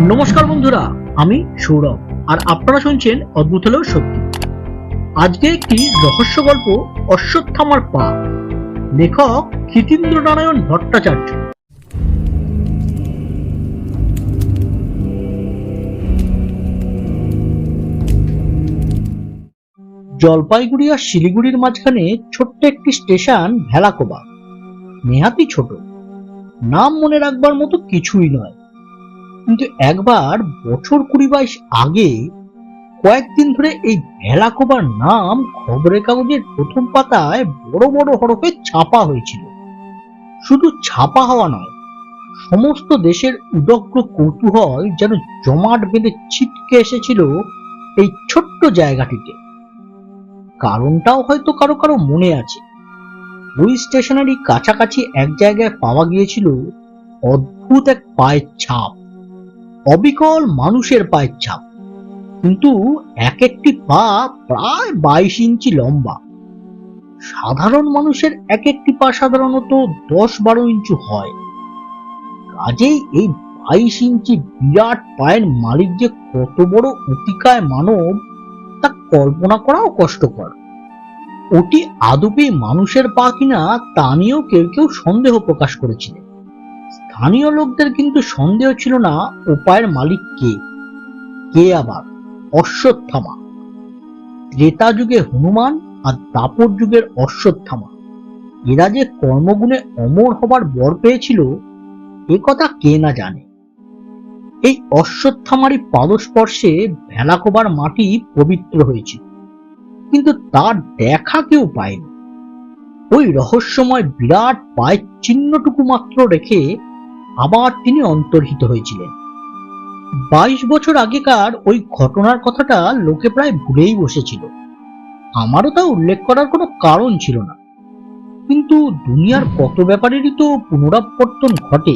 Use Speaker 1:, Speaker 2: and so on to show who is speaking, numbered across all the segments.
Speaker 1: নমস্কার বন্ধুরা, আমি সৌরভ আর আপনারা শুনছেন অদ্ভুত হলেও সত্যি। আজকে একটি রহস্য গল্প, অশ্বত্থামার পা। লেখক ক্ষিতীন্দ্রনারায়ণ ভট্টাচার্য। জলপাইগুড়ি আর শিলিগুড়ির মাঝখানে ছোট্ট একটি স্টেশন ভেলাকোবা। নেহাতি ছোট, নাম মনে রাখবার মতো কিছুই নয়। কিন্তু একবার বছর 20-22 আগে কয়েকদিন ধরে এই ভেলাকোবার নাম খবরের কাগজের প্রথম পাতায় বড় বড় হরফে ছাপা হয়েছিল। শুধু ছাপা হওয়া নয়, সমস্ত দেশের উদগ্র কৌতূহল যেন জমাট বেঁধে ছিটকে এসেছিল এই ছোট্ট জায়গাটিতে। কারণটাও হয়তো কারো কারো মনে আছে। ওই স্টেশনেরই কাছাকাছি এক জায়গায় পাওয়া গিয়েছিল অদ্ভুত এক পায়ের ছাপ, অবিকল মানুষের পায়ের ছাপ। কিন্তু এক একটি পা প্রায় 22 ইঞ্চি লম্বা। সাধারণ মানুষের এক একটি পা সাধারণত 10-12 ইঞ্চি হয়। কাজেই এই 22 ইঞ্চি বিরাট পায়ের মালিক যে কত বড় অতিকায় মানব, তা কল্পনা করাও কষ্টকর। ওটি আদপে মানুষের পা কিনা তা নিয়েও কেউ কেউ সন্দেহ প্রকাশ করেছিলেন। স্থানীয় লোকদের কিন্তু সন্দেহ ছিল না ও পায়ের মালিক কে। কে আবার? অশ্বত্থামা। ত্রেতা যুগে হনুমান আর দাপর যুগের অশ্বত্থামা, এরা যে কর্মগুণে অমর হবার বর পেয়েছিল, এ কথা কে না জানে। এই অশ্বত্থামারই পাদস্পর্শে ভেলাকোবার মাটি পবিত্র হয়েছিল, কিন্তু তার দেখা কেউ পায়নি। ওই রহস্যময় বিরাট পায়ের চিহ্নটুকু মাত্র রেখে আবার তিনি অন্তর্হিত হয়েছিলেন। 22 বছর আগেকার ওই ঘটনার কথাটা লোকে প্রায় ভুলেই বসেছিল। আমারও তা উল্লেখ করার কোনো কারণ ছিল না। কিন্তু দুনিয়ার কত ব্যাপারেরই তো পুনরাবর্তন ঘটে।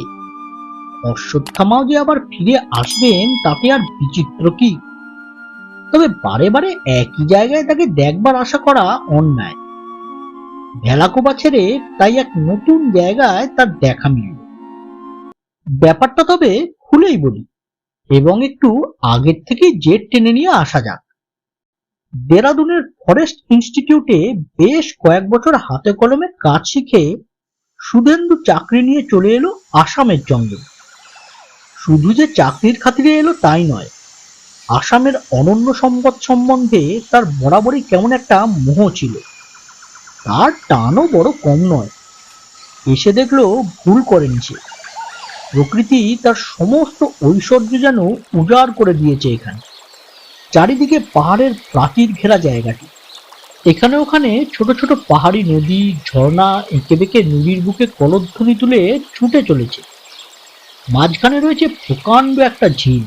Speaker 1: অশ্বত্থামাও যে আবার ফিরে আসবেন তাতে আর বিচিত্র কি? তবে বারে বারে একই জায়গায় তাকে দেখবার আশা করা অন্যায়। ভেলাকোবা ছেড়ে তাই এক নতুন জায়গায় তার দেখা মিলল। ব্যাপারটা তবে খুলেই বলি, এবং একটু আগের থেকে জেট টেনে নিয়ে আসা যাক। দেরাদুনের ফরেস্ট ইনস্টিটিউটে বেশ কয়েক বছর হাতে কলমে কাজ শিখে শুধেন্দু চাকরি নিয়ে চলে এলো আসামের জঙ্গলে। শুধু যে চাকরির খাতিরে এলো তাই নয়, আসামের অনন্য সম্পদ সম্বন্ধে তার বরাবরই কেমন একটা মোহ ছিল। তার টানও বড় কম নয়। এসে দেখলো ভুল করেনি সে। প্রকৃতি তার সমস্ত ঐশ্বর্য যেন উজাড় করে দিয়েছে এখানে। চারিদিকে পাহাড়ের প্রাচীর ঘেরা জায়গাটি। এখানে ওখানে ছোট ছোট পাহাড়ি নদী, ঝর্ণা এঁকে বেঁকে নদীর বুকে কলধ্বনি তুলে ছুটে চলেছে। মাঝখানে রয়েছে প্রকাণ্ড একটা ঝিল।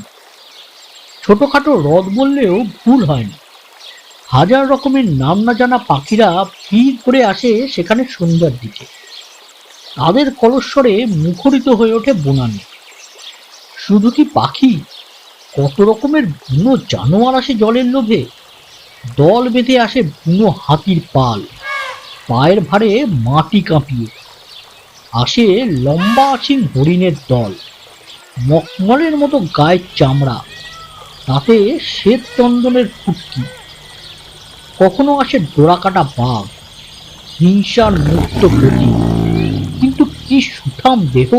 Speaker 1: ছোটখাটো হ্রদ বললেও ভুল হয় না। হাজার রকমের নাম না জানা পাখিরা ভিড় করে আসে সেখানে সন্ধ্যার দিকে। তাদের কলস্বরে মুখরিত হয়ে ওঠে বনানী। শুধু কি পাখি, কত রকমের বুনো জানোয়ার আসে জলের লোভে। দল বেঁধে আসে বুনো হাতির পাল, পায়ের ভারে মাটি কাঁপিয়ে। আসে লম্বা আছিন হরিণের দল, মখমলের মতো গায়ের চামড়া, তাতে শ্বেত চন্দনের ফুটকি। কখনো আসে ডোরাকাটা বাঘ, হিংসার মুক্ত গতি, কিন্তু কি সুঠাম দেহ।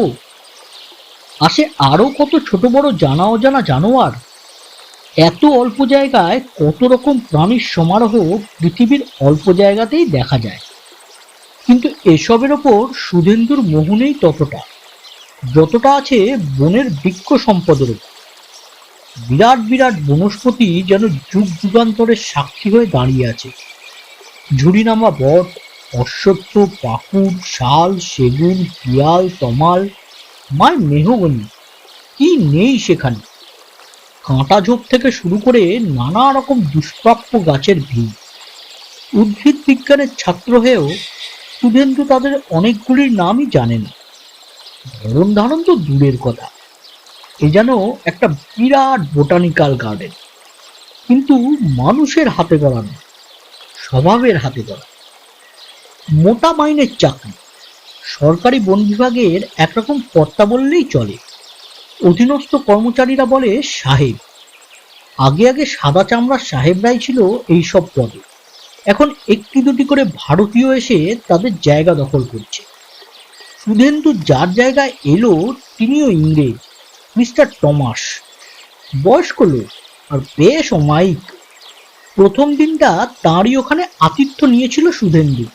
Speaker 1: আসে আরো কত ছোট বড় জানা অজানা জানোয়ার। এত অল্প জায়গায় কত রকম প্রাণীর সমারোহ পৃথিবীর অল্প জায়গাতেই দেখা যায়। কিন্তু এসবের ওপর শুধেন্দুর মোহ নেই ততটা, যতটা আছে বনের বৃক্ষ সম্পদের উপর। বিরাট বিরাট বনস্পতি যেন যুগ যুগান্তরের সাক্ষী হয়ে দাঁড়িয়ে আছে। ঝুড়িনামা বট, অশ্বত্থ, পাকুড়, শাল, সেগুন, পিয়াল, তমাল, মায় মেহগনি, কি নেই সেখানে। কাঁটা ঝোপ থেকে শুরু করে নানা রকম দুষ্প্রাপ্য গাছের ভিড়। উদ্ভিদ বিজ্ঞানের ছাত্র হয়েও শুধেন্দু তাদের অনেকগুলির নামই জানে না। ধরন ধারণ তো দূরের কথা, এ যেন একটা বিরাট বোটানিক্যাল গার্ডেন, কিন্তু মানুষের হাতে গড়া নয়, স্বভাবের হাতে গড়া। মোটা মাইনের চাকরি, সরকারি বন বিভাগের একরকম কর্তা বললেই চলে। অধীনস্থ কর্মচারীরা বলে সাহেব। আগে আগে সাদা চামড়ার সাহেবরাই ছিল এইসব পদে। এখন একটি দুটি করে ভারতীয় এসে তাদের জায়গা দখল করছে। শুধেন্দু যার জায়গায় এলো তিনিও ইংরেজ, মিস্টার টমাস। বয়স্ক লোক আর বেশ অমায়িক। প্রথম দিনটা তাঁরই ওখানে আতিথ্য নিয়েছিল শুধেন্দু।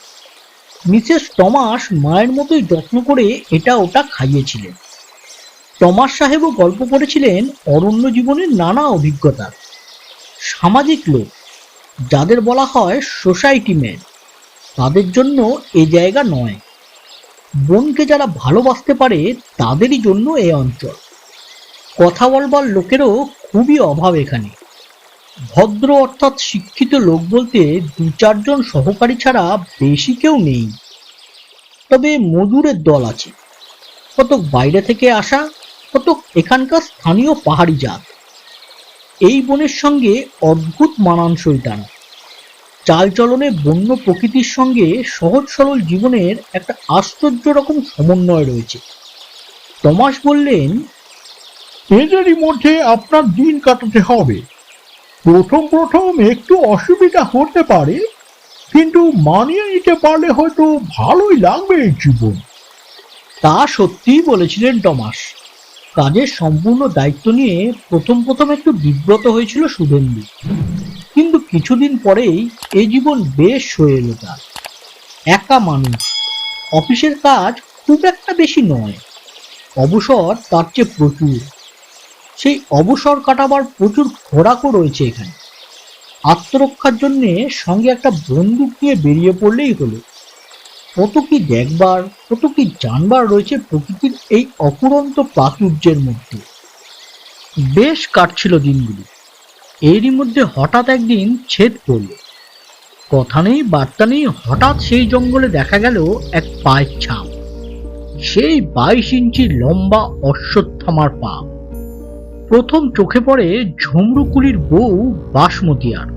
Speaker 1: মিসেস টমাস মায়ের মতোই যত্ন করে এটা ওটা খাইয়েছিলেন। টমাস সাহেবও গল্প করেছিলেন অরণ্য জীবনের নানা অভিজ্ঞতার। সামাজিক লোক, যাদের বলা হয় সোসাইটি ম্যান, তাদের জন্য এ জায়গা নয়। বনকে যারা ভালোবাসতে পারে তাদেরই জন্য এ অঞ্চল। কথা বলবার লোকেরও খুবই অভাব এখানে। ভদ্র অর্থাৎ শিক্ষিত লোক বলতে দু চারজন সহকারী ছাড়া বেশি কেউ নেই। তবে মজুরের দল আছে, কতক বাইরে থেকে আসা, কতক এখানকার স্থানীয় পাহাড়ি জাত। এই বনের সঙ্গে অদ্ভুত মানানসই তারা। চালচলনে বন্য প্রকৃতির সঙ্গে সহজ সরল জীবনের একটা আশ্চর্য রকম সমন্বয় রয়েছে। টমাস বললেন,
Speaker 2: এদেরই মধ্যে আপনার দিন কাটাতে হবে। প্রথম প্রথম একটু অসুবিধা হতে পারে, কিন্তু মানিয়ে নিতে পারলে হয়তো ভালোই লাগবে এই জীবন।
Speaker 1: তা সত্যিই বলেছিলেন টমাস। কাজের সম্পূর্ণ দায়িত্ব নিয়ে প্রথম প্রথম একটু বিব্রত হয়েছিল শুভেন্দু, কিন্তু কিছুদিন পরেই এই জীবন বেশ হয়ে এলো তার। একা মানুষ, অফিসের কাজ খুব একটা বেশি নয়, অবসর তার চেয়ে প্রচুর। সেই অবসর কাটাবার প্রচুর খোরাকও রয়েছে এখানে। আত্মরক্ষার জন্য সঙ্গে একটা বন্দুক নিয়ে বেরিয়ে পড়লেই হলো। কত কি দেখবার, কত কি জানবার রয়েছে প্রকৃতির এই অফুরন্ত প্রাচুর্যের মধ্যে। বেশ কাটছিল দিনগুলি। এরই মধ্যে হঠাৎ একদিন ছেদ পড়ল। কথা নেই বার্তা নেই, হঠাৎ সেই জঙ্গলে দেখা গেল এক পায়ের ছাপ। সেই 22 ইঞ্চি লম্বা অশ্বত্থামার পা। প্রথম চোখে পড়ে ঝুমরুকুলির বউ বাসমতিয়ার।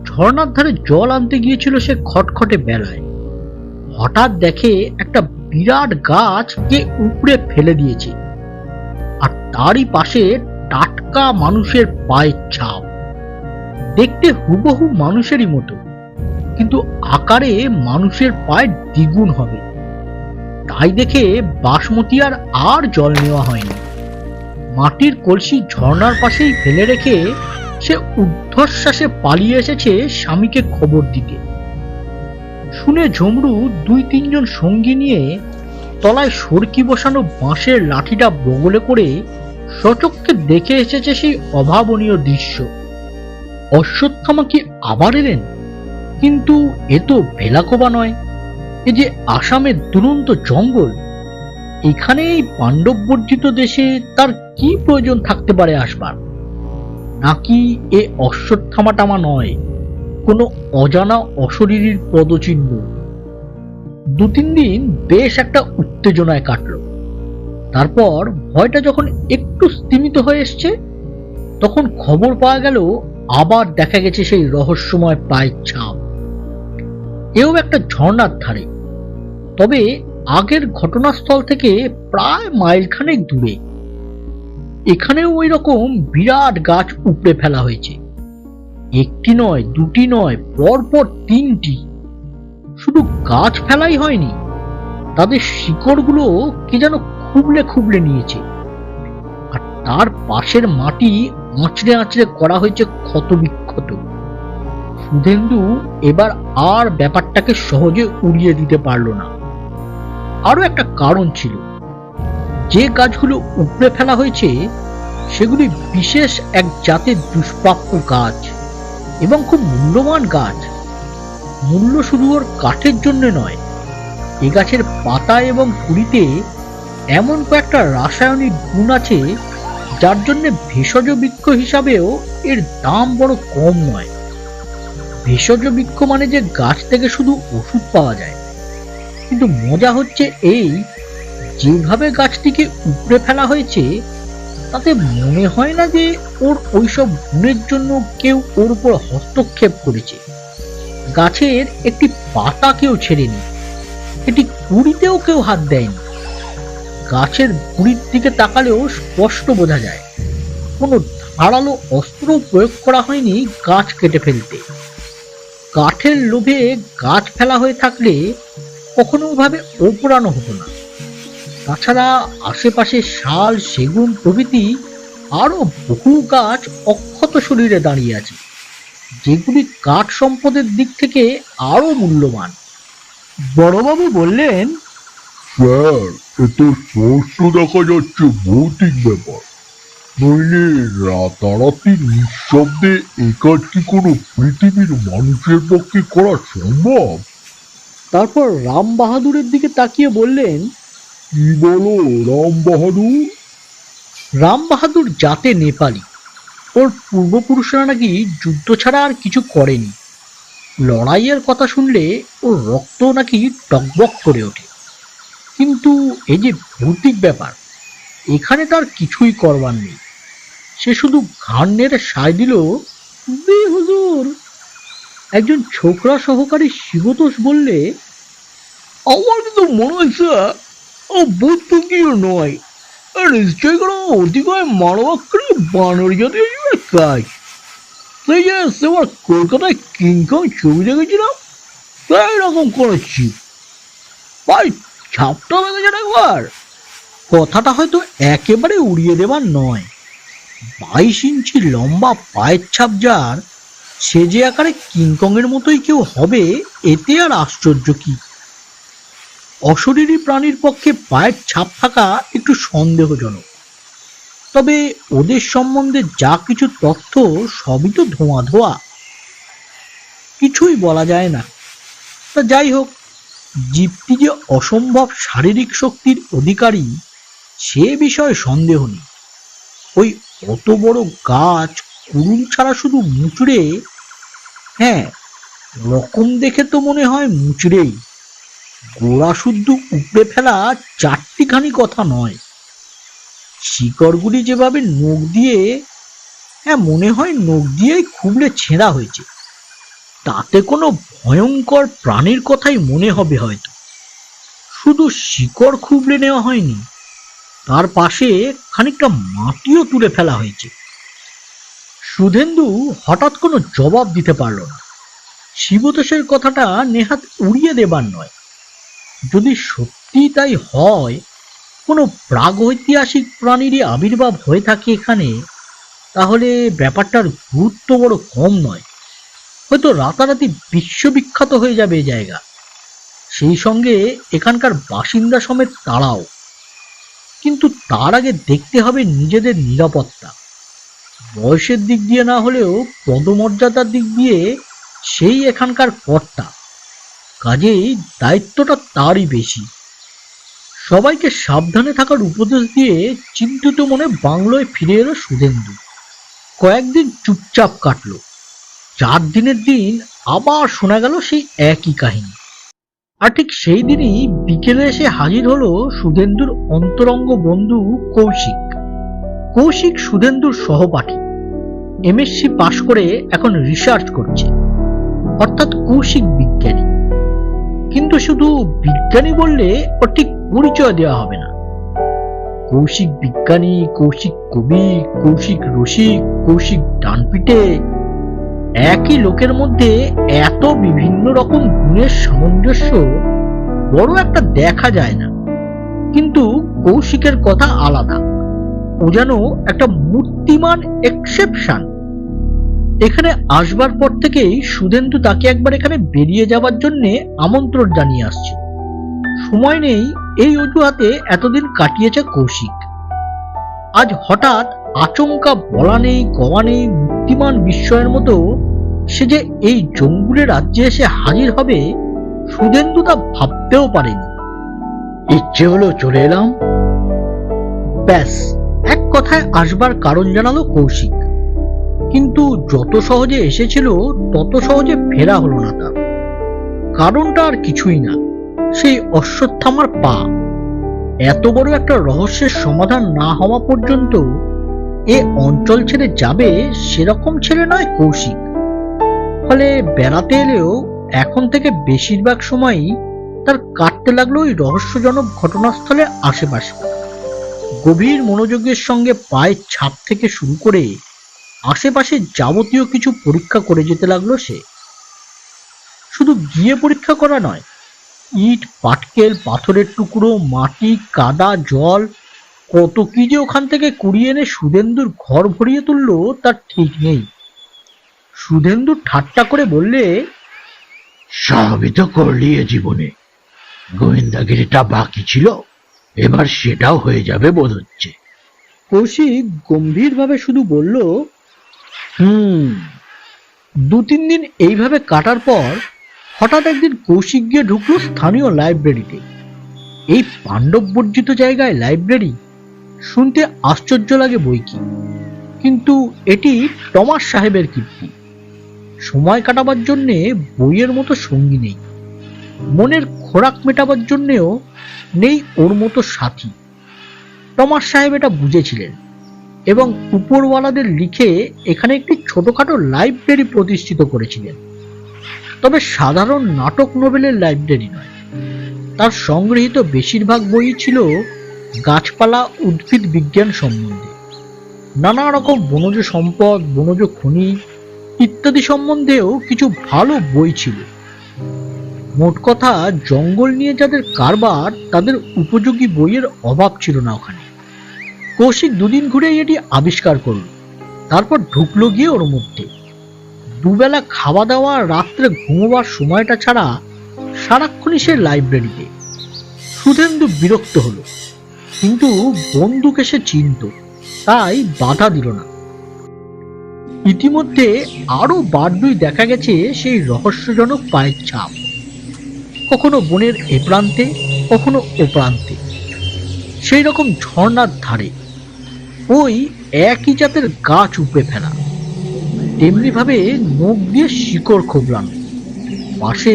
Speaker 1: ঝর্ণার ধারে জল আনতে গিয়েছিল সে খটখটে বেলায়। হঠাৎ দেখে একটা বিরাট গাছ কে উপড়ে ফেলে দিয়েছে, আর তারই পাশে টাটকা মানুষের পায়ের ছাপ। দেখতে হুবহু মানুষেরই মতো, কিন্তু আকারে মানুষের পায়ের দ্বিগুণ হবে। তাই দেখে বাসমতিয়ার আর জল নেওয়া হয়নি। মাটির কলসি ঝর্ণার পাশেই ফেলে রেখে সে ঊর্ধ্বশ্বাসে পালিয়ে এসেছে স্বামীকে খবর দিতে। শুনে ঝুমরু 2-3 জন সঙ্গী নিয়ে তলায় সরকি বসানো বাঁশের লাঠিটা বগলে করে সচক্ষে দেখে এসেছে সেই অভাবনীয় দৃশ্য। অশ্বত্থামা কি আবার এলেন? কিন্তু এ তো ভেলাকোবা নয়, এ যে আসামের দুরন্ত জঙ্গল। এখানে এই পাণ্ডব বর্জিত দেশে তার কি প্রয়োজন থাকতে পারে আসবার? নাকি এ অশ্বত্থামাটামা নয়, কোনো অজানা অশরীরীর পদচিহ্ন? 2-3 দিন বেশ একটা উত্তেজনায় কাটল। তারপর ভয়টা যখন একটু স্তিমিত হয়ে এসছে, তখন খবর পাওয়া গেল আবার দেখা গেছে সেই রহস্যময় পায়ের ছাপ। এও একটা ঝর্ণার ধারে, তবে আগের ঘটনাস্থল থেকে প্রায় মাইলখানেক দূরে। এখানেও ওই রকম বিরাট গাছ উপড়ে ফেলা হয়েছে। একটি নয়, দুটি নয়, পরপর 3টি। শুধু গাছ ফেলাই হয়নি, তাদের শিকড়গুলো কে যেন খুবলে খুবলে নিয়েছে। আর তার পাশের মাটি আঁচড়ে আঁচড়ে করা হয়েছে ক্ষতবিক্ষত। শুধেন্দু এবার আর ব্যাপারটাকে সহজে উড়িয়ে দিতে পারল না। আরো একটা কারণ ছিল। যে গাছগুলো উপড়ে ফেলা হয়েছে সেগুলি বিশেষ এক জাতের দুষ্প্রাপ্য গাছ এবং খুব মূল্যবান গাছ। মূল্য শুধু ওর কাঠের জন্য নয়, এ গাছের পাতা এবং কুড়িতে এমন কয়েকটা রাসায়নিক গুণ আছে যার জন্য ভেষজ বৃক্ষ হিসাবেও এর দাম বড় কম নয়। ভেষজ বৃক্ষ মানে যে গাছ থেকে শুধু ওষুধ পাওয়া যায়, কিন্তু মজা হচ্ছে এই, যেভাবে গাছটিকে উপড়ে ফেলা হয়েছে তাতে মনে হয় না যে ওর ওইসব গুণের জন্য কেউ ওর উপর হস্তক্ষেপ করেছে। গাছের একটি পাতা কেউ ছেড়েনি, এটি কুড়িতেও কেউ হাত দেয়নি। গাছের গুড়ির দিকে তাকালেও স্পষ্ট বোঝা যায় কোনো ধারালো অস্ত্র প্রয়োগ করা হয়নি গাছ কেটে ফেলতে। কাঠের লোভে গাছ ফেলা হয়ে থাকলে কখনো ওভাবে ওপরানো হতো না। তাছাড়া আশেপাশে শাল, সেগুন প্রভৃতি আরো বহু গাছ অক্ষত শরীরে দাঁড়িয়ে আছে, যেগুলি কাঠ সম্পদের দিক থেকে আরো মূল্যবান। বড়বাবু বললেন,
Speaker 2: স্যার, এ তো স্পষ্ট দেখা যাচ্ছে ভৌতিক ব্যাপার। নইলে রাতারাতি নিঃশব্দে এ কাজ কি কোনো পৃথিবীর মানুষের পক্ষে করা সম্ভব?
Speaker 1: তারপর রাম বাহাদুরের দিকে তাকিয়ে বললেন,
Speaker 2: কি বলো রাম বাহাদুর?
Speaker 1: রাম বাহাদুর জাতে নেপালি। ওর পূর্বপুরুষরা নাকি যুদ্ধ ছাড়া আর কিছু করেনি। লড়াইয়ের কথা শুনলে ওর রক্ত নাকি টকবক করে ওঠে। কিন্তু এই যে ভৌতিক ব্যাপার, এখানে তার কিছুই করবার নেই। সে শুধু ঘাড় নেড়ে সায় দিল, জি হুজুর। একজন ছোকরা সহকারী শিবতোষ বললে, আমার কিন্তু মনে হচ্ছে ও ভূত ফুকিও নয়, নিশ্চয় কোনো অতিকয় মানবাক্রি বানর জাতীয় জীবের কাজ। সেই যে সেবার কলকাতায় কিংকং ছবি দেখেছিলাম, সেই রকম কোনো জীব। ভাই ছাপটা বেঁধেছেন একবার। কথাটা হয়তো একেবারে উড়িয়ে দেবার নয়। 22 ইঞ্চি লম্বা পায়ের ছাপ যার, সে যে আকারে কিংকং এর মতোই কেউ হবে, এতে আর আশ্চর্য কি? অশরীরী প্রাণীর পক্ষে পায়ের ছাপ থাকা একটু সন্দেহজনক। তবে ওদের সম্বন্ধে যা কিছু তথ্য সবই তো ধোঁয়া ধোঁয়া, কিছুই বলা যায় না। তা যাই হোক, জীবটি যে অসম্ভব শারীরিক শক্তির অধিকারী সে বিষয়ে সন্দেহ নেই। ওই অত বড় গাছ কুড়ুল ছাড়া শুধু মুচড়ে, হ্যাঁ রকম দেখে তো মনে হয় মুচড়েই। গোড়া শুদ্ধ উপড়ে ফেলা চারটিখানি কথা নয়। শিকড়গুলি যেভাবে নখ দিয়ে, হ্যাঁ মনে হয় নখ দিয়েই খুবলে ছেঁড়া হয়েছে। তাতে কোনো ভয়ঙ্কর প্রাণীর কথাই মনে হবে হয়তো। শুধু শিকড় খুবলে নেওয়া হয়নি, তার পাশে খানিকটা মাটিও তুলে ফেলা হয়েছে। সুধেন্দু হঠাৎ কোনো জবাব দিতে পারল না। শিবতোষের কথাটা নেহাত উড়িয়ে দেবার নয়। যদি সত্যি তাই হয়, কোনো প্রাগৈতিহাসিক প্রাণীরই আবির্ভাব হয়ে থাকে এখানে, তাহলে ব্যাপারটার গুরুত্ব বড় কম নয়। হয়তো রাতারাতি বিশ্ববিখ্যাত হয়ে যাবে এই জায়গা, সেই সঙ্গে এখানকার বাসিন্দা সমেত তারাও। কিন্তু তার আগে দেখতে হবে নিজেদের নিরাপত্তা। বয়সের দিক দিয়ে না হলেও পদমর্যাদার দিক দিয়ে সেই এখানকার কর্তা, কাজেই দায়িত্বটা তারই বেশি। সবাইকে সাবধানে থাকার উপদেশ দিয়ে চিন্তিত মনে বাংলোয় ফিরে এলো সুধেন্দু। কয়েকদিন চুপচাপ কাটলো। 4 দিনের দিন আবার শোনা গেল সেই একই কাহিনী। আর ঠিক সেই দিনই বিকেলে এসে হাজির হলো সুধেন্দুর অন্তরঙ্গ বন্ধু কৌশিক। কৌশিক সুধেন্দুর সহপাঠী, এমএসসি পাশ করে এখন রিসার্চ করছে, অর্থাৎ কৌশিক বিজ্ঞানী। কিন্তু শুধু বিজ্ঞানী বললে ওর ঠিক পরিচয় দেওয়া হবে না। কৌশিক বিজ্ঞানী, কৌশিক কবি, কৌশিক রসিক, কৌশিক ডানপিটে, একই লোকের মধ্যে এত বিভিন্ন রকম গুণের সামঞ্জস্য বড় একটা দেখা যায় না। কিন্তু কৌশিকের কথা আলাদা, ও যেন একটা মূর্তিমান এক্সেপশন। এখানে আসবার পর থেকেই সুধেন্দু তাকে একবার এখানে বেরিয়ে যাবার জন্য আমন্ত্রণ জানিয়ে আসছে। সময় নেই এই অজুহাতে এতদিন কাটিয়েছে কৌশিক। আজ হঠাৎ আচমকা বলা নেই কওয়া নেই মূর্তিমান বিস্ময়ের মতো সে যে এই জঙ্গুলে রাজ্যে এসে হাজির হবে, সুধেন্দু তা ভাবতেও পারেনি। ইচ্ছে হলো চলে এলাম, ব্যাস এক কথায় আসবার কারণ জানালো কৌশিক। কিন্তু যত সহজে এসেছিল তত সহজে ফেরা হলো না তার। কারণটা আর কিছুই না, সেই অশ্বত্থামার পা। এত বড় একটা রহস্যের সমাধান না হওয়া পর্যন্ত এ অঞ্চল ছেড়ে যাবে সেরকম ছেলে নয় কৌশিক। ফলে বেড়াতে এলেও এখন থেকে বেশিরভাগ সময়ই তার কাটতে লাগলো ওই রহস্যজনক ঘটনাস্থলের আশেপাশে। গভীর মনোযোগের সঙ্গে পায়ের ছাপ থেকে শুরু করে আশেপাশে যাবতীয় কিছু পরীক্ষা করে যেতে লাগলো সে। শুধু গিয়ে পরীক্ষা করা নয়, ইট, পাটকেল, পাথরের টুকরো, মাটি, কাদা, জল, কত কি যে ওখান থেকে কুড়িয়ে এনে সুধেন্দুর ঘর ভরিয়ে তুললো তার ঠিক নেই। সুধেন্দু ঠাট্টা করে বললে,
Speaker 2: সবই তো করলি এ জীবনে, গোয়েন্দাগিরিটা বাকি ছিল, এবার সেটাও হয়ে যাবে বোধ হচ্ছে।
Speaker 1: কৌশিক গম্ভীরভাবে শুধু বলল, দু তিন দিন এইভাবে কাটার পর হঠাৎ একদিন কৌশিক গিয়ে ঢুকলো স্থানীয় লাইব্রেরিতে। এই পাণ্ডব বর্জিত জায়গায় লাইব্রেরি, শুনতে আশ্চর্য লাগে বই কি, কিন্তু এটি টমাস সাহেবের কীর্তি। সময় কাটাবার জন্যে বইয়ের মতো সঙ্গী নেই, মনের খোরাক মেটাবার জন্যেও নেই ওর মতো সাথী। টমাস সাহেব এটা বুঝেছিলেন এবং উপরওয়ালাদের লিখে এখানে একটি ছোটখাটো লাইব্রেরি প্রতিষ্ঠিত করেছিলেন। তবে সাধারণ নাটক নোবেলের লাইব্রেরি নয়। তার সংগৃহীত বেশিরভাগ বই ছিল গাছপালা, উদ্ভিদ বিজ্ঞান সম্বন্ধে, নানা রকম বনজ সম্পদ, বনজ খনি ইত্যাদি সম্বন্ধেও কিছু ভালো বই ছিল। মোট কথা, জঙ্গল নিয়ে যাদের কারবার তাদের উপযোগী বইয়ের অভাব ছিল না ওখানে। কৌশিক দুদিন ঘুরে এটি আবিষ্কার করল, তারপর ঢুকলো গিয়ে ওর মধ্যে। দুবেলা খাওয়া দাওয়া, রাত্রে ঘুমোবার সময়টা ছাড়া সারাক্ষণই সে লাইব্রেরিতে। সুধেন্দু বিরক্ত হলো, কিন্তু বন্দুক এসে চিনত, তাই বাধা দিল না। ইতিমধ্যে আরো বারদুই দেখা গেছে সেই রহস্যজনক পায়ের ছাপ, কখনো বনের এ প্রান্তে, কখনো ও প্রান্তে, সেই রকম ঝর্ণার ধারে ওই একই জাতের গাছ উপড়ে ফেলা, তেমনি ভাবে নখ দিয়ে শিকড় খোবলানো, পাশে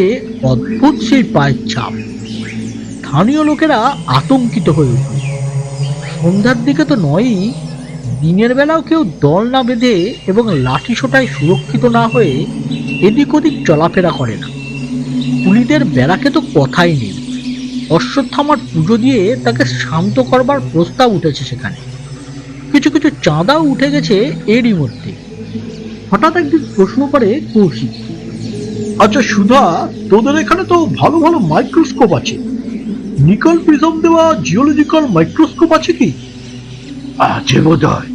Speaker 1: অদ্ভুত সেই পায়ের ছাপ। স্থানীয় লোকেরা আতঙ্কিত হয়ে উঠল। সন্ধ্যার দিকে তো নয়ই, দিনের বেলাও কেউ দল না বেঁধে এবং লাঠি সোটায় সুরক্ষিত না হয়ে এদিক ওদিক চলাফেরা করে না। কুলিদের বেড়াকে তো কথাই নেই। অশ্বত্থামার পুজো দিয়ে তাকে শান্ত করবার প্রস্তাব উঠেছে সেখানে। কিছু কিছু চাঁদাও উঠে গেছে এরই মধ্যে। হঠাৎ একদিন প্রশ্ন করে কৌশিক,
Speaker 2: আচ্ছা সুধা, তোদের এখানে তো ভালো ভালো মাইক্রোস্কোপ আছে, নিকল প্রিজম দেওয়া জিওলজিক্যাল মাইক্রোস্কোপ আছে কি? আছে বোধ হয়।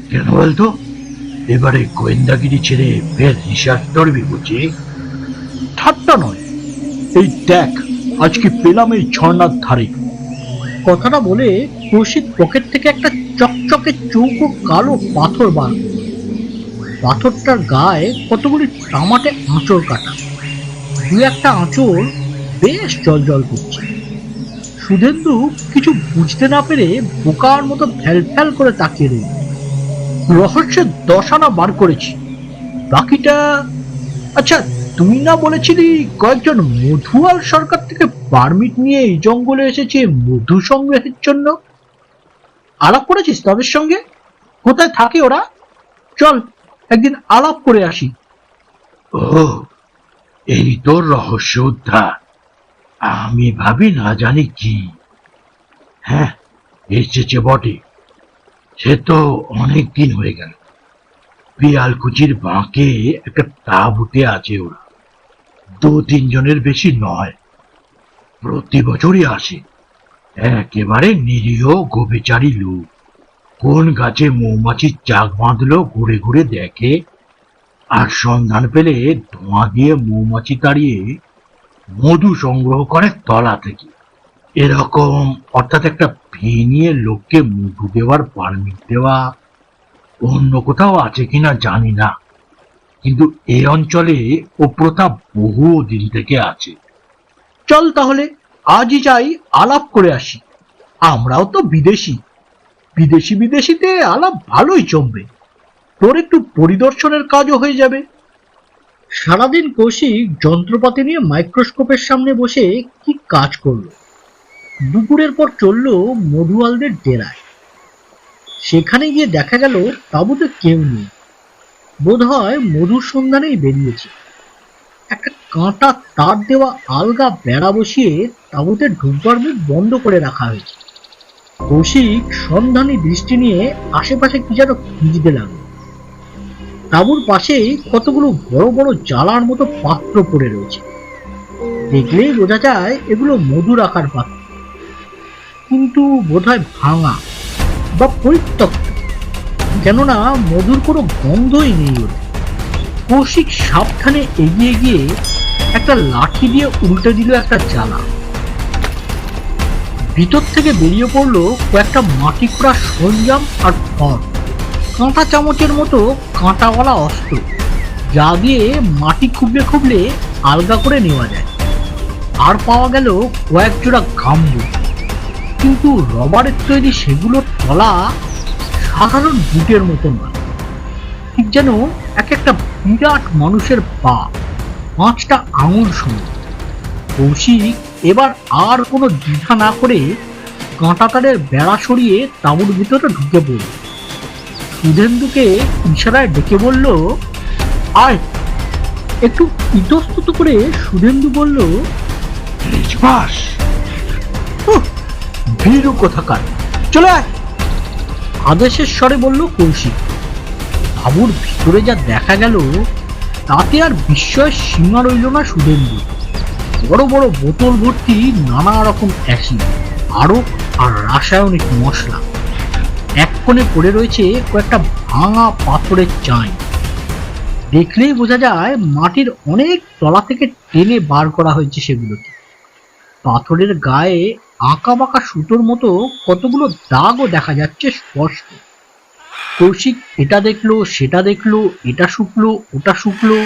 Speaker 2: কেন বলতো, এবারে গোয়েন্দাগিরি ছেড়ে ফের রিসার্চ করবি বুঝি?
Speaker 1: ঠাট্টা নয়, এই দেখ আজকে পেলাম এই ঝর্ণার ধারে। কথাটা বলে কৌশিক পকেট থেকে একটা চকচকে চৌকো কালো পাথর বার করল। পাথরটার গায়ে কতগুলি তামাটে আঁচড় কাটা, দু একটা আঁচড় বেশ জল জল করছে। সুধেন্দু কিছু বুঝতে না পেরে বোকার মতো ফ্যাল ফ্যাল করে তাকিয়ে রইল। রহস্যের 10 আনা বার করেছি, বাকিটা। আচ্ছা, তুই না বলেছিলি কয়েকজন মধুয়াল সরকার থেকে পারমিট নিয়ে এই জঙ্গলে এসেছে মধু সংগ্রহের জন্য? আলাপ করেছিস তাদের সঙ্গে? কোথায় থাকে ওরা? চল একদিন আলাপ করে আসি।
Speaker 2: ও, এই তোর রহস্য উদ্ধার। আমি ভাবি না জানি কি। হ্যাঁ, এসেছে বটে। সে তো অনেক দিন হয়ে গেল। পিয়ালকুচির বাঁকে একটা তাঁবুতে আছে ওরা, 2-3 জনের বেশি নয়। প্রতি বছরই আসে। একেবারে নিরীহ গোবেচারী লোক। কোন গাছে মৌমাছির চাক বাঁধলো ঘুরে ঘুরে দেখে, আর সন্ধান পেলে ধোঁয়া দিয়ে মৌমাছি তাড়িয়ে মধু সংগ্রহ করে তলা থেকে। এরকম, অর্থাৎ একটা ফি নিয়ে লোককে মধু দেওয়ার পারমিট দেওয়া অন্য কোথাও আছে কিনা জানি না, কিন্তু এই অঞ্চলে ও প্রথা বহু দিন থেকে আছে।
Speaker 1: চল তাহলে আজই যাই, আলাপ করে আসি। আমরাও তো বিদেশি, বিদেশিতে আলাপ ভালোই জমবে। তোর একটু পরিদর্শনের কাজও হয়ে যাবে। সারাদিন কৌশিক যন্ত্রপাতি নিয়ে মাইক্রোস্কোপের সামনে বসে কি কাজ করলো। দুপুরের পর চলল মধুয়ালদের ডেরায়। সেখানে গিয়ে দেখা গেল তাঁবুতে কেউ নেই, বোধ হয় মধুর সন্ধানেই বেরিয়েছে। একটা কাঁটা তার দেওয়া আলগা বেড়া বসিয়ে তাঁবুতে ঢুকবার মুখ বন্ধ করে রাখা হয়েছে। কৌশিক সন্ধানী দৃষ্টি নিয়ে আশেপাশে কি যেন খুঁজতে লাগলো। তাঁবুর পাশেই কতগুলো বড় বড় জ্বালার মতো পাত্র পড়ে রয়েছে। দেখলেই বোঝা যায় এগুলো মধু রাখার পাত্র, কিন্তু বোধহয় ভাঙা বা পরিত্যক্ত, কেননা মধুর কোনো গন্ধই নেই ওর। কৌশিক সাবধানে এগিয়ে গিয়ে একটা লাঠি দিয়ে উল্টে দিল একটা জ্বালা। ভিতর থেকে বেরিয়ে পড়লো কয়েকটা মাটি খোঁড়া সরঞ্জাম আর ফল, কাঁটা চামচের মতো কাঁটাওয়ালা অস্ত্র, যা দিয়ে মাটি খুবলে খুবলে আলগা করে নেওয়া যায়। আর পাওয়া গেল কয়েক জোড়া গামবুট, কিন্তু রবারের তৈরি সেগুলোর তলা সাধারণ বুটের মতো নয়, ঠিক যেন এক একটা বিরাট মানুষের পা, 5টা আঙুল সমান। কৌশিক এবার আর কোনো দ্বিধা না করে কাঁটাতারের বেড়া সরিয়ে তাঁবুর ভিতরে ঢুকে পড়ল। সুধেন্দুকে ইশারায় ডেকে বলল, আয়। একটু ইতস্তত করে সুধেন্দু বলল, ভীরু কোথাকার, চলে আয়। আদেশের স্বরে বলল কৌশিক। তাঁবুর ভিতরে যা দেখা গেল তাতে আর বিস্ময়ের সীমা রইল না সুধেন্দু। বড় বড় বোতল ভর্তি নানা রকম অ্যাসিড, আরক আর রাসায়নিক মশলা। এক কোণে পড়ে রয়েছে কয়েকটা ভাঙা পাথরের চাই। দেখলেই বোঝা যায় মাটির অনেক তলা থেকে টেনে বার করা হয়েছে সেগুলোকে। পাথরের গায়ে আঁকা বাঁকা সুতোর মতো কতগুলো দাগও দেখা যাচ্ছে স্পষ্ট। কৌশিক এটা দেখলো, সেটা দেখলো, এটা শুকলো, ওটা শুকলো,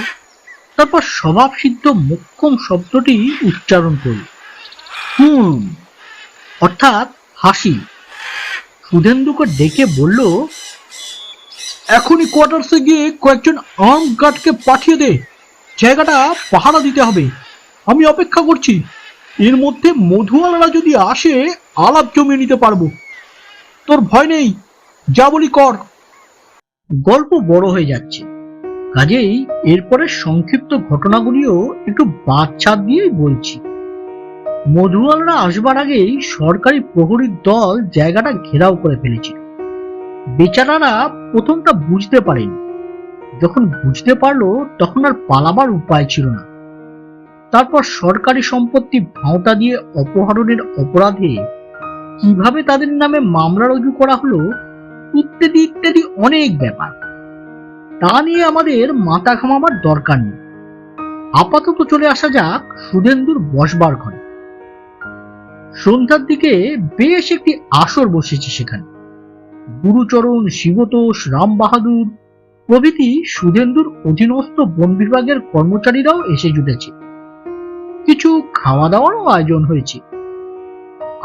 Speaker 1: তারপর স্বভাব সিদ্ধ মোক্ষম শব্দটি উচ্চারণ করল, অর্থাৎ হাসি। সুধেন্দুকে ডেকে বলল, এখনই কোয়ার্টার্সে গিয়ে কয়েকজন আর্ম গার্ডকে পাঠিয়ে দে, জায়গাটা পাহারা দিতে হবে। আমি অপেক্ষা করছি, এর মধ্যে মধুওয়ালারা যদি আসে আলাপ জমিয়ে নিতে পারবো। তোর ভয় নেই, যা বলি কর। গল্প বড় হয়ে যাচ্ছে, কাজেই এরপরে সংক্ষিপ্ত ঘটনাগুলিও একটু বাদছাদ দিয়েই বলছি। মধুওয়ালারা আসবার আগেই সরকারি প্রহরীর দল জায়গাটা ঘেরাও করে ফেলেছিল। বেচারারা প্রথমটা বুঝতে পারেনি, যখন বুঝতে পারলো তখন আর পালাবার উপায় ছিল না। তারপর সরকারি সম্পত্তি ভাঁওতা দিয়ে অপহরণের অপরাধে কিভাবে তাদের নামে মামলা রুজু করা হলো, ইত্যাদি ইত্যাদি অনেক ব্যাপার। তা নিয়ে আমাদের মাথা ঘামাবার দরকার নেই। আপাতত চলে আসা যাক সুধেন্দুর বসবার ঘরে। সন্ধ্যার দিকে বেশ একটি আসর বসেছে সেখানে। গুরুচরণ, শিবতোষ, রাম বাহাদুর প্রভৃতি সুধেন্দুর অধীনস্থ বন বিভাগের কর্মচারীরাও এসে জুটেছে। কিছু খাওয়া দাওয়ারও আয়োজন হয়েছে।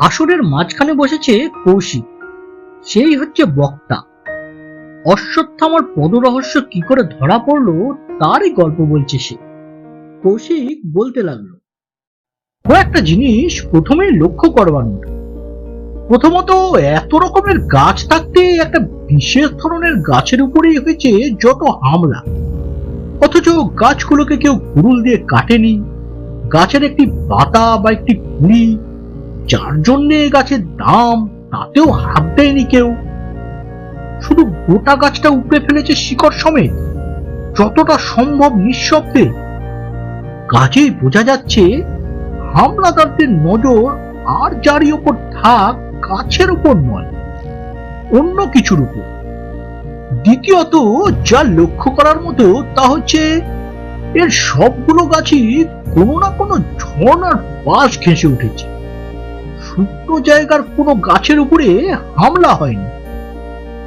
Speaker 1: আসরের মাঝখানে বসেছে কৌশিক, সেই হচ্ছে বক্তা। অশ্বত্থামার পদরহস্য কি করে ধরা পড়লো তারই গল্প বলছে সে। কৌশিক বলতে লাগলো, কয়েকটা জিনিস প্রথমেই লক্ষ্য করবার মতো। প্রথমত, এত রকমের গাছ থাকতে একটা বিশেষ ধরনের গাছের উপরেই হয়েছে যত হামলা, অথচ গাছগুলোকে কেউ কুড়ুল দিয়ে কাটেনি। গাছের একটি পাতা বা একটি কুড়ি, যার জন্যে গাছের দাম, তাতেও হাত দেয়নি কেউ। শুধু গোটা গাছটা উপড়ে ফেলেছে শিকড় সমেত, যতটা সম্ভব নিঃশব্দে। কাজেই বোঝা যাচ্ছে হামলাদারদের নজর আর যারই ওপর থাক গাছের উপর নয়, অন্য কিছুর উপর। দ্বিতীয়ত, যা লক্ষ্য করার মতো তা হচ্ছে এর সবগুলো গাছই কোনো না কোনো ঝর্ণার পাশ ঘেঁষে উঠেছে। শুকনো জায়গার কোনো গাছের উপরে হামলা হয়নি।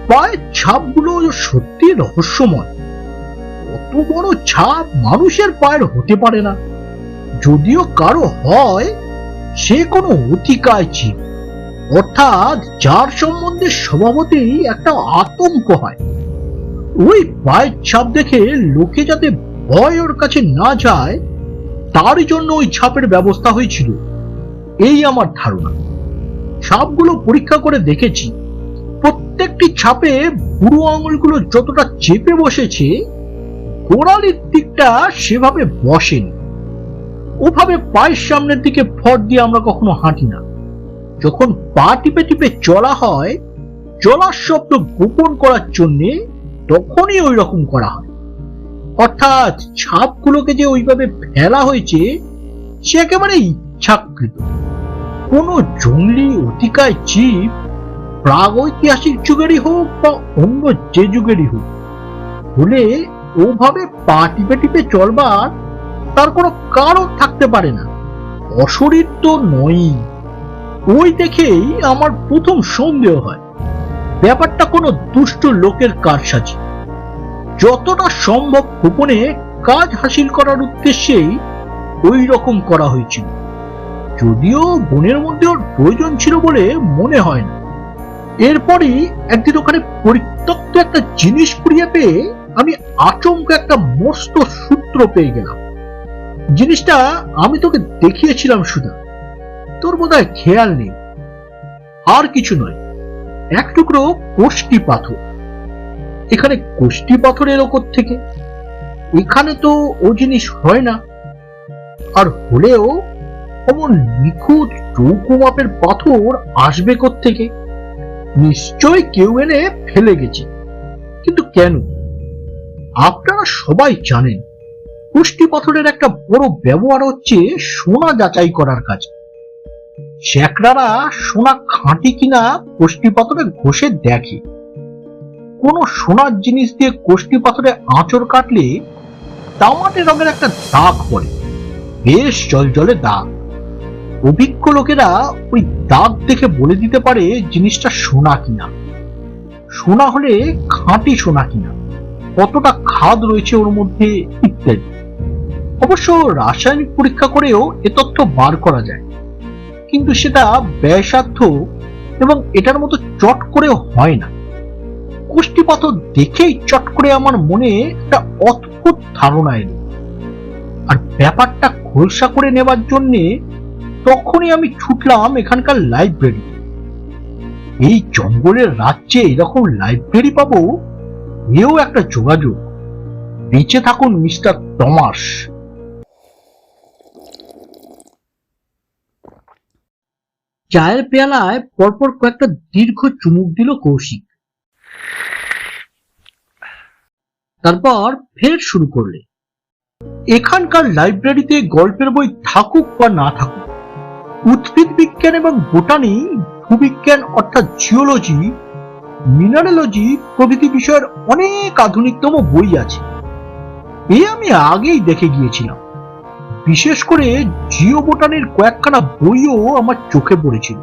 Speaker 1: পায়ের ছাপগুলো সত্যি রহস্যময়। অত বড় ছাপ মানুষের পায়ের হতে পারে না। যদিও কারো হয়, সে কোনো অতিকায় জীব, অর্থাৎ যার সম্বন্ধে স্বভাবতেই একটা আতঙ্ক হয়। ওই পায়ের ছাপ দেখে লোকে যাতে ভয় ওর কাছে না যায়, তারই জন্য ওই ছাপের ব্যবস্থা হয়েছিল, এই আমার ধারণা। ছাপগুলো পরীক্ষা করে দেখেছি, প্রত্যেকটি ছাপে বুড়ো আঙুলগুলো যতটা চেপে বসেছে, গোড়ালির দিকটা সেভাবে বসেনি। ওভাবে পায়ের সামনের দিকে ফট দিয়ে আমরা কখনো হাঁটি না। যখন পা টিপে টিপে চলা হয়, চলার শব্দ গোপন করার জন্য তখনই ওই রকম করা হয়। অর্থাৎ ছাপগুলোকে যে ওইভাবে ফেলা হয়েছে সে একেবারে ইচ্ছাকৃত। কোন জঙ্গলি অতিকায় জীব, প্রাগৈতিহাসিক যুগেরই হোক বা অন্য যে যুগেরই হোক, হলে ওভাবে পা টিপে টিপে চলবার তার কোনো কারণ থাকতে পারে না। অশরীর তো নয়ই। ওই দেখেই আমার প্রথম সন্দেহ হয় ব্যাপারটা কোনো দুষ্ট লোকের কারসাজি। যতটা সম্ভব গোপনে কাজ হাসিল করার উদ্দেশ্যেই ওই রকম করা হয়েছিল, যদিও বনের মধ্যে ওর প্রয়োজন ছিল বলে মনে হয় না। এরপরই একদিন ওখানে পরিত্যক্ত একটা জিনিস কুড়িয়ে পেয়ে আমি আচমকা একটা মস্ত সূত্র পেয়ে গেলাম। জিনিসটা আমি তোকে দেখিয়েছিলাম সুধা, তোর বোধহয় খেয়াল নেই। আর কিছু নয়, এক টুকরো কোষ্টি পাথর। এখানে কোষ্টি পাথর এলো থেকে? এখানে তো ও জিনিস হয় না, আর হলেও অমন নিখুঁত চৌকো মাপের পাথর আসবে থেকে? নিশ্চয় কেউ এনে ফেলে গেছে। কিন্তু কেন? আপনারা সবাই জানেন কোষ্টি পাথরের একটা বড় ব্যবহার হচ্ছে সোনা যাচাই করার কাজে। শেকরারা সোনা খাঁটি কিনা কোষ্টি পাথরে ঘষে দেখে। কোন সোনার জিনিস দিয়ে কোষ্টি পাথরে আঁচড় কাটলে তামাটে রঙের একটা দাগ পড়ে, বেশ জলজলে দাগ। অভিজ্ঞ লোকেরা ওই দাগ দেখে বলে দিতে পারে জিনিসটা সোনা কিনা, সোনা হলে খাঁটি সোনা কিনা, কতটা খাদ রয়েছে ওর মধ্যে ইত্যাদি। অবশ্য রাসায়নিক পরীক্ষা করেও এ তথ্য বার করা যায়, কিন্তু সেটা ব্যয়সাধ্য এবং এটার মতো চট করেও হয় না। কোষ্টি পাথর দেখেই চট করে আমার মনে একটা অদ্ভুত ধারণা এলো, আর ব্যাপারটা খোলসা করে নেবার জন্য তখনই আমি ছুটলাম এখানকার লাইব্রেরি। এই জঙ্গলের রাজ্যে এরকম লাইব্রেরি পাবো, এও একটা যোগাযোগ। বেঁচে থাকুন মিস্টার টমাস। চায়ের পেয়ালায় পরপর কয়েকটা দীর্ঘ চুমুক দিল কৌশিক। তারপর ফের শুরু করলে, এখানকার লাইব্রেরিতে গল্পের বই থাকুক বা না থাকুক, উদ্ভিদ বিজ্ঞান এবং বোটানি, ভূবিজ্ঞান অর্থাৎ জিওলজি, মিনারেলজি প্রভৃতি বিষয়ের অনেক আধুনিকতম বই আছে। এ আমি আগেই দেখে গিয়েছিলাম। বিশেষ করে জিও বোটানির কয়েকখানা বইও আমার চোখে পড়েছিল।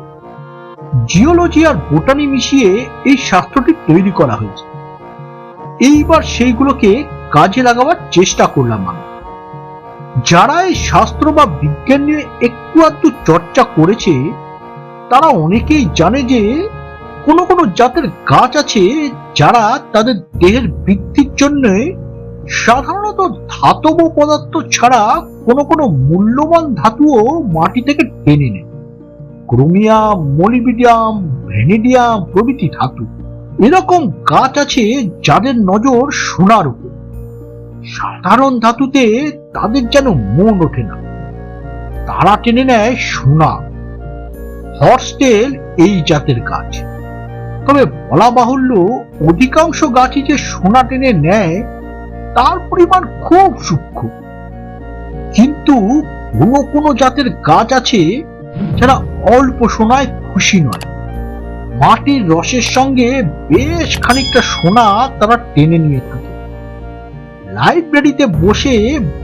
Speaker 1: জিওলজি আর বোটানি মিশিয়ে এই শাস্ত্রটি তৈরি করা হয়েছে। এইবার সেইগুলোকে কাজে লাগাবার চেষ্টা করলাম আমি। যারা এই শাস্ত্র বা বিজ্ঞান নিয়ে একটু আধটু চর্চা করেছে তারা অনেকেই জানে যে কোন কোন জাতের গাছ আছে যারা তাদের দেহের বৃদ্ধির জন্য সাধারণত ধাতব পদার্থ ছাড়া কোন কোন মূল্যবান ধাতুও মাটি থেকে টেনে নেয়। ক্রোমিয়াম, মলিবডিয়াম, ভ্যানিডিয়াম প্রভৃতি ধাতু। এরকম গাছ আছে যাদের নজর সোনার উপর। সাধারণ ধাতুতে তাদের যেন মন ওঠে না, তারা টেনে নেয় সোনা। হর্সটেল এই জাতের গাছ। তবে বলা বাহুল্য, অধিকাংশ গাছই যে সোনা টেনে নেয় তার পরিমাণ খুব সূক্ষ্ম। কিন্তু কোনো কোনো জাতের গাছ আছে যারা অল্প সোনায় খুশি নয়। মাটির রসের সঙ্গে বেশ খানিকটা সোনা তারা টেনে নিয়ে থাকে। লাইব্রেরিতে বসে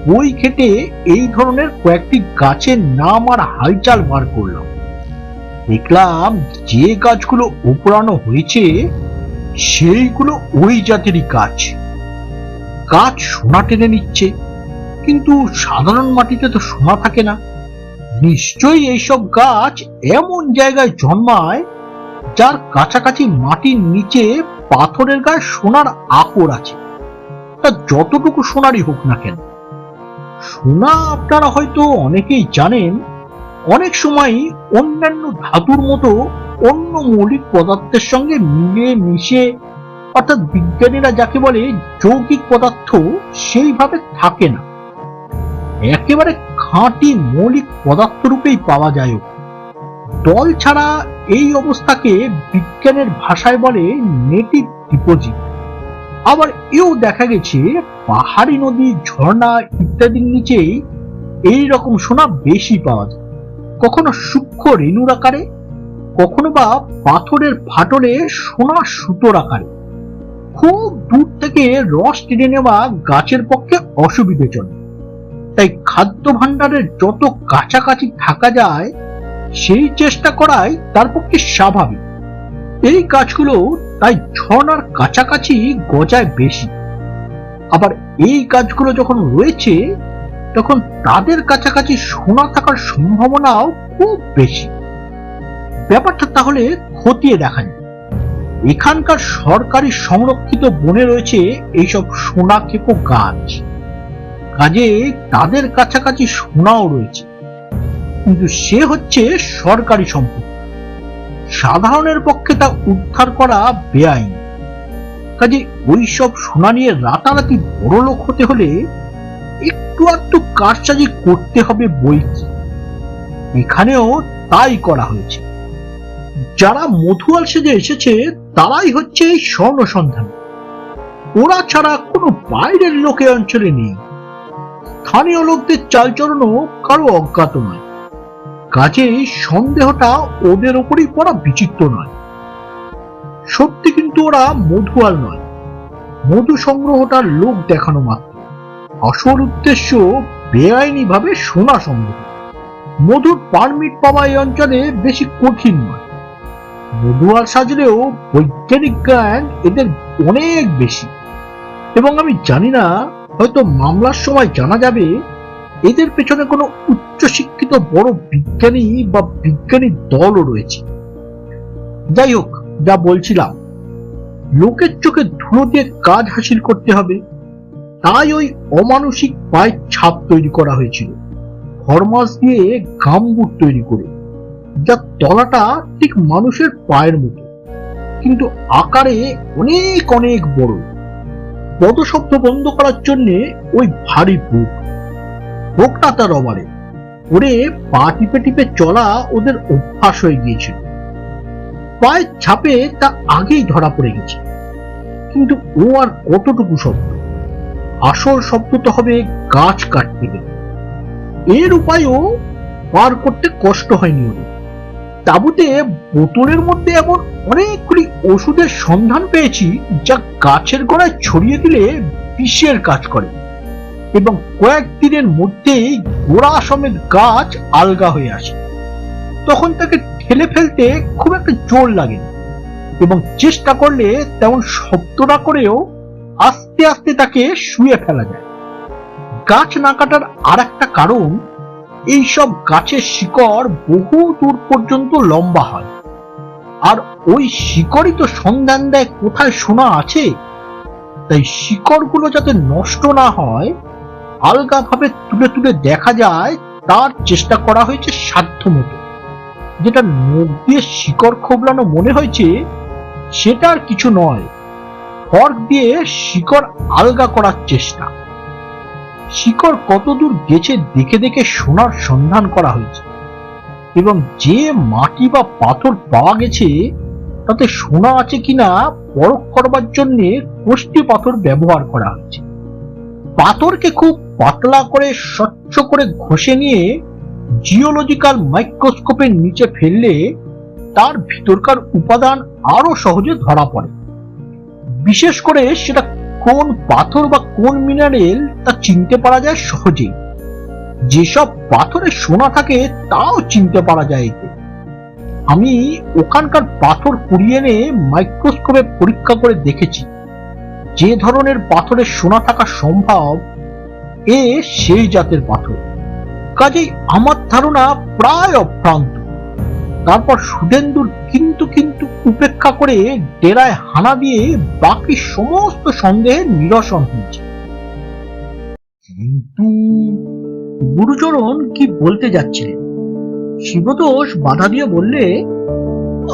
Speaker 1: বই ঘেটে এই ধরনের কয়েকটি গাছের নাম আর হালচাল বার করলাম। দেখলাম যে গাছগুলো উপড়ানো হয়েছে সেইগুলো ওই জাতেরই গাছ। গাছ সোনা টেনে নিচ্ছে, কিন্তু সাধারণ মাটিতে তো সোনা থাকে না। নিশ্চয়ই এইসব গাছ এমন জায়গায় জন্মায় যার কাছাকাছি মাটির নিচে পাথরের গায়ে সোনার আকর আছে, তা যতটুকু সোনারই হোক না কেন। সোনা আপনারা হয়তো অনেকেই জানেন অনেক সময় অন্যান্য ধাতুর মতো অন্য মৌলিক পদার্থের সঙ্গে মিলে মিশে, অর্থাৎ বিজ্ঞানীরা যাকে বলে যৌগিক পদার্থ, সেইভাবে থাকে না। একেবারে খাঁটি মৌলিক পদার্থ রূপেই পাওয়া যায়। দল ছাড়া এই অবস্থাকে বিজ্ঞানের ভাষায় বলে নেটিভ ডিপোজিট। আবার এও দেখা গেছে পাহাড়ি নদী, ঝর্ণা ইত্যাদির নিচেই এই রকম সোনা বেশি পাওয়া যায়, কখনো সূক্ষ্ম রেণুর আকারে, কখনো বা পাথরের ফাটলে সোনা সুতোর আকারে। খুব দূর থেকে রস টেনে নেওয়া গাছের পক্ষে অসুবিধাজনক, তাই খাদ্য ভাণ্ডারের যত কাছাকাছি থাকা যায় সেই চেষ্টা করাই তার পক্ষে স্বাভাবিক। এই গাছগুলো তাই ঝর্ণার কাছাকাছি গজায় বেশি। আবার এই গাছগুলো যখন রয়েছে তখন তাদের কাছাকাছি সোনা থাকার সম্ভাবনাও খুব বেশি। ব্যাপারটা তাহলে খতিয়ে দেখা যায়। এখানকার সরকারি সংরক্ষিত বনে রয়েছে এইসব সোনা খেপো গাছ, কাজে তাদের কাছাকাছি সোনাও রয়েছে, কিন্তু সে হচ্ছে সরকারি সম্পত্তি। সাধারণের পক্ষে তা উদ্ধার করা বেআইনি। কাজে ওইসব সোনা নিয়ে রাতারাতি বড় লোক হতে হলে একটু আধটু কারসাজি করতে হবে বইকি। এখানেও তাই করা হয়েছে। যারা মধুয়াল সেজে এসেছে তারাই হচ্ছে এই স্বর্ণ সন্ধান। ওরা ছাড়া কোনো বাইরের লোকে অঞ্চলে নেই। স্থানীয় লোকদের চালচলনও কারো অজ্ঞাত নয়, কাজেই সন্দেহটা ওদের ওপরই পড়া বিচিত্র নয়। সত্যি কিন্তু ওরা মধুয়াল নয়, মধু সংগ্রহটার লোক দেখানো মাত্র। আসল উদ্দেশ্য বেআইনি ভাবে সোনা সংগ্রহ। মধুর পারমিট পাওয়া এই অঞ্চলে বেশি কঠিন নয়। মধুয়াল সাজলেও বৈজ্ঞানিক জ্ঞান এদের অনেক বেশি, এবং আমি জানি না, হয়তো মামলার সময় জানা যাবে এদের পেছনে কোনো উচ্চশিক্ষিত বড় বিজ্ঞানী বা বিজ্ঞানী দলও রয়েছে। যাই হোক, যা বলছিলাম, লোকের চোখে ধুলো দিয়ে কাজ হাসিল করতে হবে, তাই ওই অমানসিক পায়ের ছাপ তৈরি করা হয়েছিল ফরমাস দিয়ে গামবুট তৈরি করে, যার তলাটা ঠিক মানুষের পায়ের মতো, কিন্তু আকারে অনেক অনেক বড়। পদশব্দ বন্ধ করার জন্য ওই ভারী বুকটা তার রবারে ওরে পা টিপে টিপে চলা ওদের অভ্যাস হয়ে গিয়েছিল। পায়ের ছাপে তা আগেই ধরা পড়ে গেছে, কিন্তু ও আর কতটুকু শব্দ? আসল শব্দ তো হবে গাছ কাটতে গেলে। এর উপায়ও পার করতে কষ্ট হয়নি ওদের। তাঁবুতে বোতলের মধ্যে এমন অনেকগুলি ওষুধের সন্ধান পেয়েছি যা গাছের গোড়ায় ছড়িয়ে দিলে বিষের কাজ করে, এবং কয়েকদিনের মধ্যেই গোড়া সমেত গাছ আলগা হয়ে আসে। তখন তাকে ঠেলে ফেলতে খুব একটা জোর লাগে না, এবং চেষ্টা করলে তেমন শব্দ না করেও আস্তে আস্তে তাকে শুয়ে ফেলা যায়। গাছ না কাটার আর একটা কারণ, এইসব গাছের শিকড় বহু দূর পর্যন্ত লম্বা হয়, আর ওই শিকড়ই তো সন্ধান দেয় কোথায় সোনা আছে। তাই শিকড়গুলো যাতে নষ্ট না হয়, আলগা ভাবে তুলে তুলে দেখা যায় তার চেষ্টা করা হয়েছে সাধ্যমতো। যেটা নখ দিয়ে শিকড় খোবলানো মনে হয়েছে, সেটা আর কিছু নয়, ফর্ক দিয়ে শিকড় আলগা করার চেষ্টা। শিকড় কতদূর গেছে দেখে দেখে সোনার সন্ধান করা হয়েছে, এবং যে মাটি বা পাথর পাওয়া গেছে তাতে সোনা আছে কিনা পরখ করবার জন্য কোষ্ঠী পাথর ব্যবহার করা হয়েছে। পাথরকে খুব পাতলা করে স্বচ্ছ করে ঘষে নিয়ে জিওলজিক্যাল মাইক্রোস্কোপের নিচে ফেললে তার ভিতরকার উপাদান আরো সহজে ধরা পড়ে। বিশেষ করে সেটা কোন পাথর বা কোন মিনারেল তা চিনতে পারা যায় সহজেই। যেসব পাথরে সোনা থাকে তাও চিনতে পারা যায় এতে। আমি ওখানকার পাথর কুড়িয়ে এনে মাইক্রোস্কোপে পরীক্ষা করে দেখেছি। যে ধরনের পাথরে সোনা থাকা সম্ভব, এ সেই জাতের পাথর। কাজেই আমার ধারণা প্রায় অভ্রান্ত। তারপর সুধেন্দুর কিন্তু কিন্তু উপেক্ষা করে ডেরায় হানা দিয়ে বাকি সমস্ত সন্দেহের নিরসন হয়েছে।
Speaker 2: কিন্তু
Speaker 1: গুরুচরণ কি বলতে যাচ্ছিলেন? শিবতোষ বাধা দিয়ে বললে,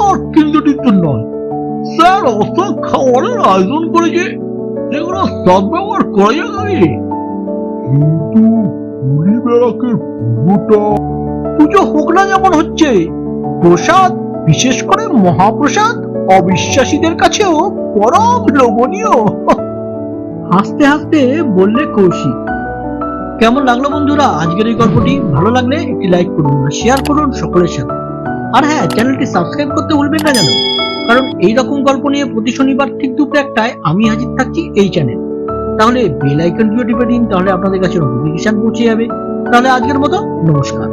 Speaker 2: আর কিন্তু টিন্তু নয়, স্যার অত খাবারের আয়োজন করেছে যেগুলো সদ্ব্যবহার করা যাবে। কিন্তু পুরী ব্যারাকের পুরোটা
Speaker 1: পুজো হোক না যেমন হচ্ছে, প্রসাদ, বিশেষ করে মহাপ্রসাদ, অবিশ্বাসীদের কাছেও পরম লোভনীয়। হাসতে হাসতে বললে কৌশিক। কেমন লাগলো বন্ধুরা আজকের এই গল্পটি? ভালো লাগলে একটি লাইক করুন, শেয়ার করুন সকলের সাথে। আর হ্যাঁ, চ্যানেলটি সাবস্ক্রাইব করতে ভুলবেন না যেন, কারণ এই রকম গল্প নিয়ে প্রতি শনিবার ঠিক দুপুর 1টায় আমি হাজির থাকছি এই চ্যানেল। তাহলে বেল আইকনটিও টিপে দিন, তাহলে আপনাদের কাছে নোটিফিকেশন পৌঁছে যাবে। তাহলে আজকের মতো নমস্কার।